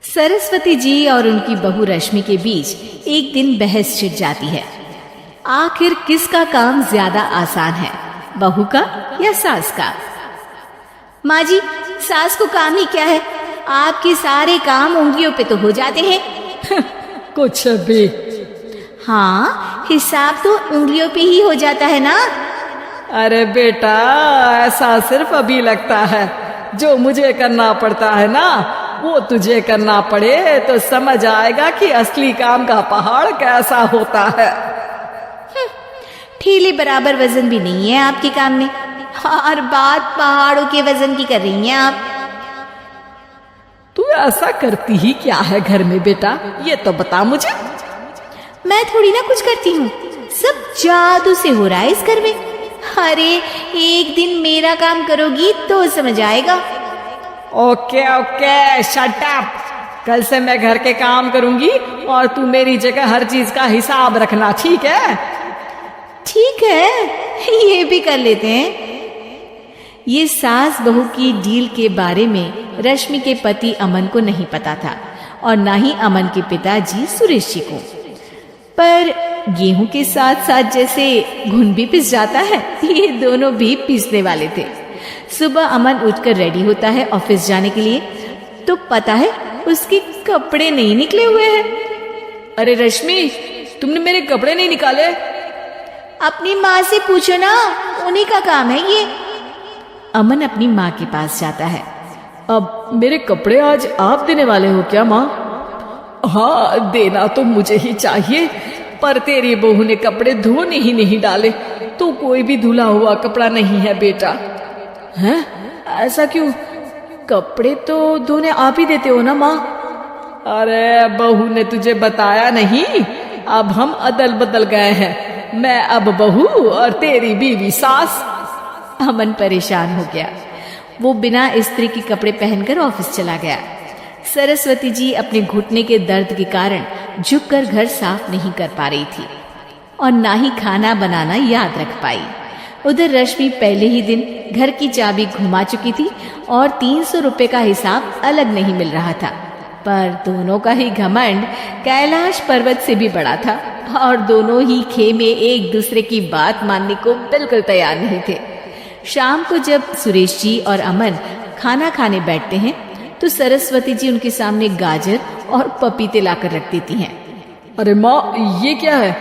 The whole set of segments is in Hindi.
सरस्वती जी और उनकी बहू रश्मि के बीच एक दिन बहस छिड़ जाती है। आखिर किसका काम ज्यादा आसान है, बहू का या सास का? माँ जी, सास को काम ही क्या है, आपके सारे काम उंगलियों पे तो हो जाते हैं। कुछ भी। हाँ, हिसाब तो उंगलियों पे ही हो जाता है ना। अरे बेटा, ऐसा सिर्फ अभी लगता है। जो मुझे करना पड़ता है ना, वो तुझे करना पड़े तो समझ आएगा कि असली काम का पहाड़ कैसा होता है। ठेले बराबर वजन भी नहीं है आपके काम में, हर बात पहाड़ों के वजन की कर रही हैं आप। तू ऐसा करती ही क्या है घर में बेटा, ये तो बता मुझे। मैं थोड़ी ना कुछ करती हूँ, सब जादू से हो रहा है इस घर में। अरे एक दिन मेरा काम करोगी तो समझ आएगा। Okay okay, shut up. कल से मैं घर के काम करूंगी और तू मेरी जगह हर चीज का हिसाब रखना, ठीक है? ठीक है, ये भी कर लेते हैं। ये सास बहू की डील के बारे में रश्मि के पति अमन को नहीं पता था और ना ही अमन के पिताजी सुरेश जी को। पर गेहूं के साथ साथ जैसे घुन भी पिस जाता है, ये दोनों भी पीसने वाले थे। सुबह अमन उठकर रेडी होता है ऑफिस जाने के लिए, तो पता है उसके कपड़े नहीं निकले हुए हैं। अरे रश्मि, तुमने मेरे कपड़े नहीं निकाले? अपनी माँ से पूछो ना, उन्हीं का काम है ये। अमन अपनी माँ के पास जाता है। अब मेरे कपड़े आज आप देने वाले हो क्या माँ? हाँ, देना तो मुझे ही चाहिए, पर तेरी बहू ने कपड़े धोने ही नहीं डाले, तो कोई भी धुला हुआ कपड़ा नहीं है बेटा। हैं? ऐसा क्यों? कपड़े तो धोने आप ही देते हो ना माँ? अरे बहू ने तुझे बताया नहीं, अब हम अदल बदल गए हैं। मैं अब बहू और तेरी बीवी सास। अमन परेशान हो गया। वो बिना इस्त्री के कपड़े पहनकर ऑफिस चला गया। सरस्वती जी अपने घुटने के दर्द के कारण झुककर घर साफ नहीं कर पा रही थी और ना ही खाना बनाना याद रख पाई। उधर रश्मि पहले ही दिन घर की चाबी घुमा चुकी थी और 300 रुपए का हिसाब अलग नहीं मिल रहा था। पर दोनों का ही घमंड कैलाश पर्वत से भी बड़ा था और दोनों ही खेमे एक दूसरे की बात मानने को बिल्कुल तैयार नहीं थे। शाम को जब सुरेश जी और अमन खाना खाने बैठते हैं तो सरस्वती जी उनके सामने गाजर और पपीते लाकर रख देती हैं। अरे माँ, ये क्या है?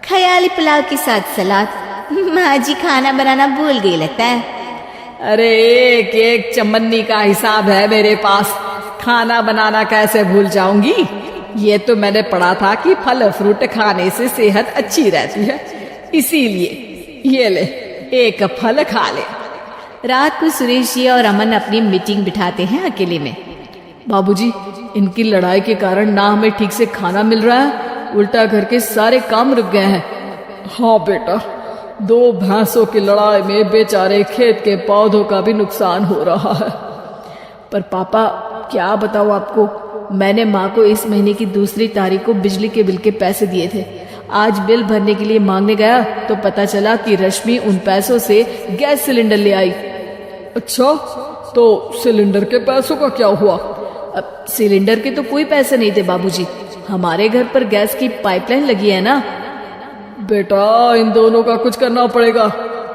ख्याली पुलाव के साथ सलाद। माँ जी खाना बनाना भूल गई लगता है। अरे एक एक चमन्नी का हिसाब है मेरे पास, खाना बनाना कैसे भूल जाऊंगी? ये तो मैंने पढ़ा था कि फल फ्रूट खाने से सेहत अच्छी रहती है, इसीलिए ये ले, एक फल खा ले। रात को सुरेश जी और अमन अपनी मीटिंग बिठाते हैं अकेले में। बाबूजी, इनकी लड़ाई के कारण ना हमें ठीक से खाना मिल रहा है, उल्टा घर के सारे काम रुक गए हैं। हाँ बेटा, 2 भैंसों की लड़ाई में बेचारे खेत के पौधों का भी नुकसान हो रहा है। पर पापा, क्या बताऊं आपको, मैंने माँ को इस महीने की 2 तारीख को बिजली के बिल के पैसे दिए थे। आज बिल भरने के लिए मांगने गया तो पता चला कि रश्मि उन पैसों से गैस सिलेंडर ले आई। अच्छा, तो सिलेंडर के पैसों का क्या हुआ? अब सिलेंडर के तो कोई पैसे नहीं थे बाबूजी, हमारे घर पर गैस की पाइपलाइन लगी है ना। बेटा, इन दोनों का कुछ करना पड़ेगा,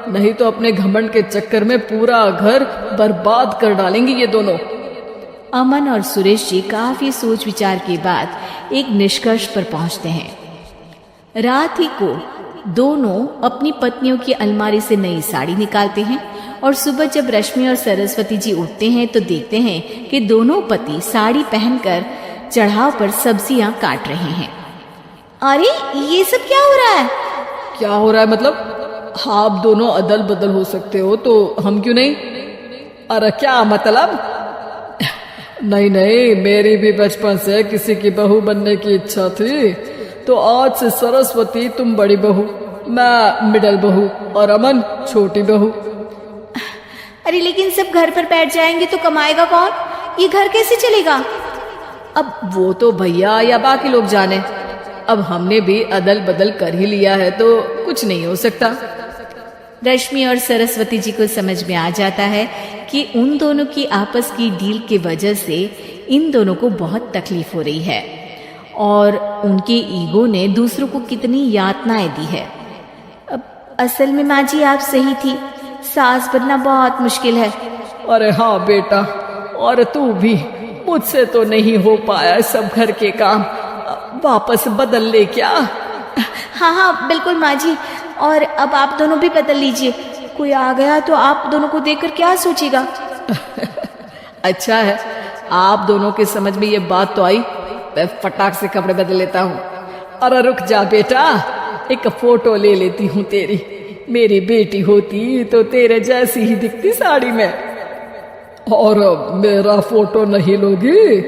नहीं तो अपने घमंड के चक्कर में पूरा घर बर्बाद कर डालेंगे ये दोनों। अमन और सुरेश जी काफी सोच विचार के बाद एक निष्कर्ष पर पहुंचते हैं। रात ही को दोनों अपनी पत्नियों की अलमारी से नई साड़ी निकालते हैं और सुबह जब रश्मि और सरस्वती जी उठते हैं तो देखते हैं कि दोनों पति साड़ी पहनकर चढ़ाव पर सब्जियां काट रहे हैं। अरे ये सब क्या हो रहा है? क्या हो रहा है मतलब? आप दोनों अदल बदल हो सकते हो तो हम क्यों नहीं? अरे क्या मतलब? नहीं नहीं, मेरी भी बचपन से किसी की बहू बनने की इच्छा थी, तो आज से सरस्वती तुम बड़ी बहू, मैं मिडल बहू और अमन छोटी बहू। अरे लेकिन सब घर पर बैठ जाएंगे तो कमाएगा कौन? ये घर कैसे चलेगा? अब वो तो भैया या बाकी लोग जाने, अब हमने भी अदल बदल कर ही लिया है तो कुछ नहीं हो सकता। रश्मि और सरस्वती जी को समझ में आ जाता है कि उन दोनों की आपस की डील की वजह से इन दोनों को बहुत तकलीफ हो रही है और उनके ईगो ने दूसरों को कितनी यातनाएं दी है। अब असल में माँ जी आप सही थी, सास बनना बहुत मुश्किल है। अरे हाँ बेटा, और तू भी, मुझसे तो नहीं हो पाया सब घर के काम, वापस बदल ले क्या? हाँ हाँ बिल्कुल माँ जी, और अब आप दोनों भी बदल लीजिए, कोई आ गया तो आप दोनों को देखकर क्या सोचेगा। अच्छा है, आप दोनों के समझ में ये बात तो आई, मैं फटाक से कपड़े बदल लेता हूँ। अरे रुक जा बेटा, एक फोटो ले लेती हूँ तेरी, मेरी बेटी होती तो तेरे जैसी ही दिखती साड़ी में। और मेरा फोटो नहीं लोगी?